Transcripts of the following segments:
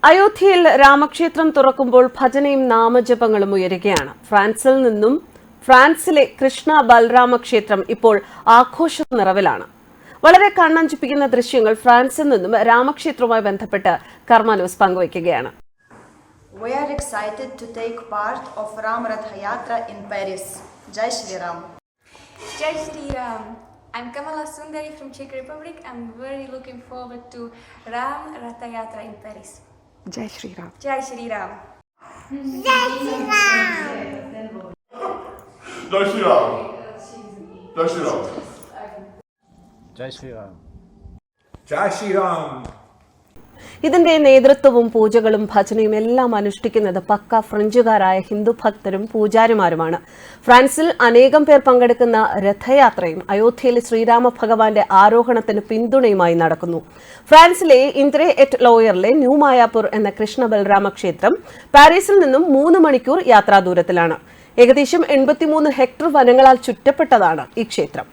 അയോധ്യയിൽ രാമക്ഷേത്രം തുറക്കുമ്പോൾ ഭജനയും നാമജപങ്ങളും ഉയരുകയാണ്. ഫ്രാൻസിലെ കൃഷ്ണ ബൽരാമ ക്ഷേത്രം ഇപ്പോൾ ആഘോഷ നിറവിലാണ്. വളരെ കണ്ണഞ്ചിപ്പിക്കുന്ന ദൃശ്യങ്ങൾ ഫ്രാൻസിൽ നിന്നും രാമക്ഷേത്രവുമായി ബന്ധപ്പെട്ട് കർമാനൂസ് പങ്കുവയ്ക്കുകയാണ്. We are excited to take part of Ram Rath Yatra in Paris. Jai Shri Ram. Jai Shri Ram. I'm Kamala Sundari from Czech Republic. I'm very looking forward to Ram Rath Yatra in Paris. Jai Shri Ram. Jai Shri Ram. Jai Shri Ram. Jai Shri Ram. Jai Shri Ram. Jai Shri Ram. Jai Shri Ram. ഇതിന്റെ നേതൃത്വവും പൂജകളും ഭജനയും എല്ലാം അനുഷ്ഠിക്കുന്നത് പക്ക ഫ്രഞ്ചുകാരായ ഹിന്ദു ഭക്തരും പൂജാരിമാരുമാണ്. ഫ്രാൻസിൽ അനേകം പേർ പങ്കെടുക്കുന്ന രഥയാത്രയും അയോധ്യയിലെ ശ്രീരാമ ഭഗവാന്റെ ആരോഹണത്തിന് പിന്തുണയുമായി നടക്കുന്നു. ഫ്രാൻസിലെ ഇന്ദ്രേ എറ്റ് ലോയറിലെ ന്യൂ മായാപൂർ എന്ന കൃഷ്ണ ബൽരാമ ക്ഷേത്രം പാരീസിൽ നിന്നും 3 മണിക്കൂർ യാത്രാദൂരത്തിലാണ്. ഏകദേശം 83 ഹെക്ടർ വനങ്ങളാൽ ചുറ്റപ്പെട്ടതാണ് ഈ ക്ഷേത്രം.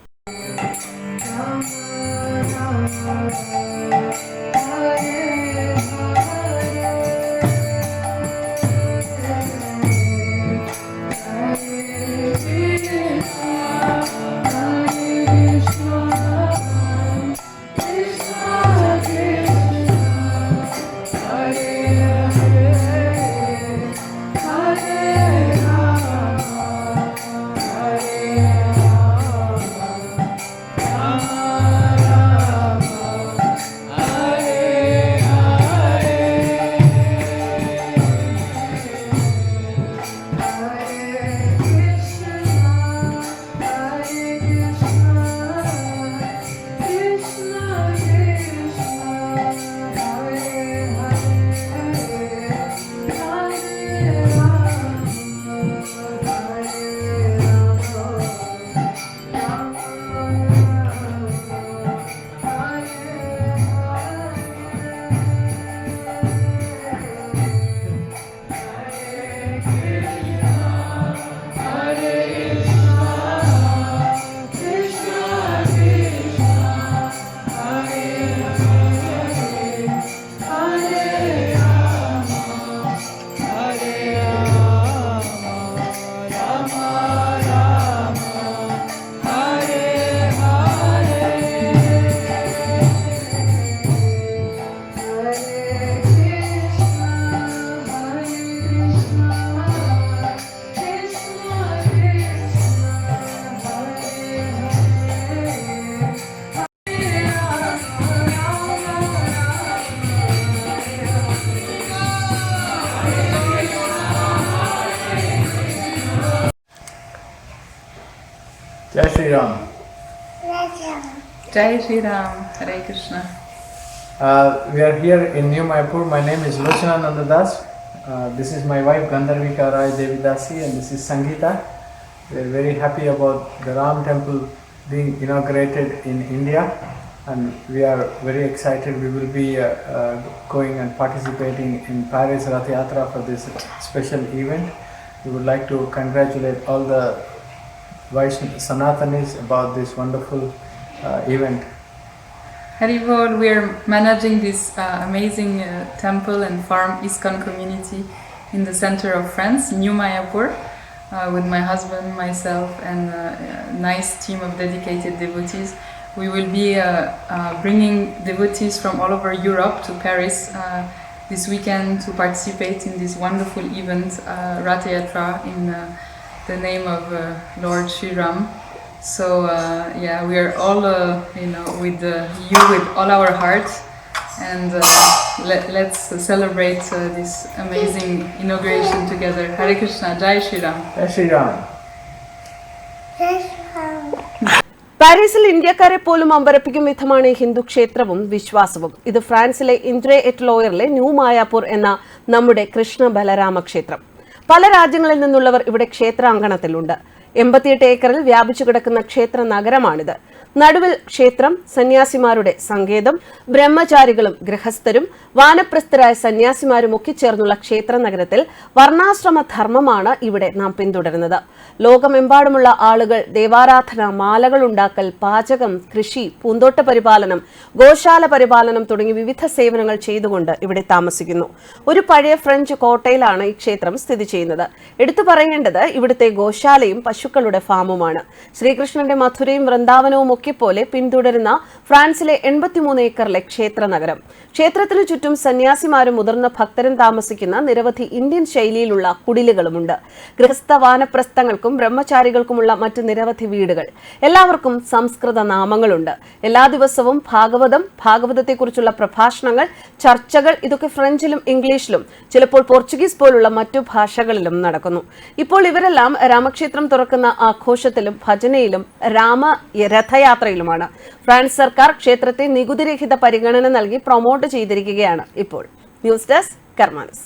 Jai Shri Ram. Jai Shri Ram. Hare Krishna. We are here in New Mayapur. My name is Lochana Nandadas. This is my wife Gandharvika Rai Devidasi and this is Sangeeta. We are very happy about the Ram temple being inaugurated in India and we are very excited. We will be going and participating in Paris Rath Yatra for this special event. We would like to congratulate all the Vaishnava Sanatanis about this wonderful event. Haribol, we are managing this amazing temple and farm ISKCON community in the center of France, New Mayapur, with my husband, myself and a nice team of dedicated devotees. We will be bringing devotees from all over Europe to Paris this weekend to participate in this wonderful event, Rath Yatra, in the name of Lord Shri Ram. So we are all with you with all our hearts and let's celebrate this amazing inauguration together. Hare Krishna. Jai Shri Ram. Jai Shri Ram. Jai Shri Ram. പാരീസിൽ ഇന്ത്യക്കാരെ പോലും അമ്പരപ്പിക്കും വിധമാണ് ഹിന്ദു ക്ഷേത്രവും വിശ്വാസവും. ഇത് ഫ്രാൻസിലെ ഇന്ദ്രേ at ലോയറിലെ new മായാപൂർ എന്ന നമ്മുടെ കൃഷ്ണ ബലരാമ ക്ഷേത്രം. പല രാജ്യങ്ങളിൽ നിന്നുള്ളവർ ഇവിടെ ക്ഷേത്രാങ്കണത്തിലുണ്ട്. 88 ഏക്കറിൽ വ്യാപിച്ചു കിടക്കുന്ന ക്ഷേത്ര നഗരമാണിത്. നടുവിൽ ക്ഷേത്രം, സന്യാസിമാരുടെ സങ്കേതം, ബ്രഹ്മചാരികളും ഗൃഹസ്ഥരും വാനപ്രസ്ഥരായ സന്യാസിമാരും ഒക്കെ ചേർന്നുള്ള ക്ഷേത്ര നഗരത്തിൽ വർണ്ണാശ്രമ ധർമ്മമാണ് ഇവിടെ നാം പിന്തുടരുന്നത്. ലോകമെമ്പാടുമുള്ള ആളുകൾ ദേവാരാധന, മാലകൾ ഉണ്ടാക്കൽ, പാചകം, കൃഷി, പൂന്തോട്ട പരിപാലനം, ഗോശാല പരിപാലനം തുടങ്ങി വിവിധ സേവനങ്ങൾ ചെയ്തുകൊണ്ട് ഇവിടെ താമസിക്കുന്നു. ഒരു പഴയ ഫ്രഞ്ച് കോട്ടയിലാണ് ഈ ക്ഷേത്രം സ്ഥിതി ചെയ്യുന്നത്. എടുത്തു പറയേണ്ടത് ഇവിടുത്തെ ഗോശാലയും പശുക്കളുടെ ഫാമുമാണ്. ശ്രീകൃഷ്ണന്റെ മഥുരയും വൃന്ദാവനവും ഒക്കെ പോലെ പിന്തുടരുന്ന ഫ്രാൻസിലെ 83 ഏക്കറിലെ ക്ഷേത്ര നഗരം. ക്ഷേത്രത്തിനു ചുറ്റും സന്യാസിമാരും മുതിർന്ന ഭക്തരും താമസിക്കുന്ന നിരവധി ഇന്ത്യൻ ശൈലിയിലുള്ള കുടിലുകളുമുണ്ട്. ഗൃഹസ്ഥ വാനപ്രസ്ഥങ്ങൾക്കും ബ്രഹ്മചാരികൾക്കുമുള്ള മറ്റ് നിരവധി വീടുകൾ. എല്ലാവർക്കും സംസ്കൃത നാമങ്ങളുണ്ട്. എല്ലാ ദിവസവും ഭാഗവതത്തെക്കുറിച്ചുള്ള പ്രഭാഷണങ്ങൾ, ചർച്ചകൾ ഇതൊക്കെ ഫ്രഞ്ചിലും ഇംഗ്ലീഷിലും ചിലപ്പോൾ പോർച്ചുഗീസ് പോലുള്ള മറ്റു ഭാഷകളിലും നടക്കുന്നു. ഇപ്പോൾ ഇവരെല്ലാം രാമക്ഷേത്രം തുറക്കുന്ന ആഘോഷത്തിലും ഭജനയിലും രഥയാത്രയിലുമാണ്. ഫ്രാൻസ് സർക്കാർ ക്ഷേത്രത്തെ നികുതിരഹിത പരിഗണന നൽകി പ്രൊമോട്ട് ചെയ്തിരിക്കുകയാണ് ഇപ്പോൾ. News desk കർമാനസ്.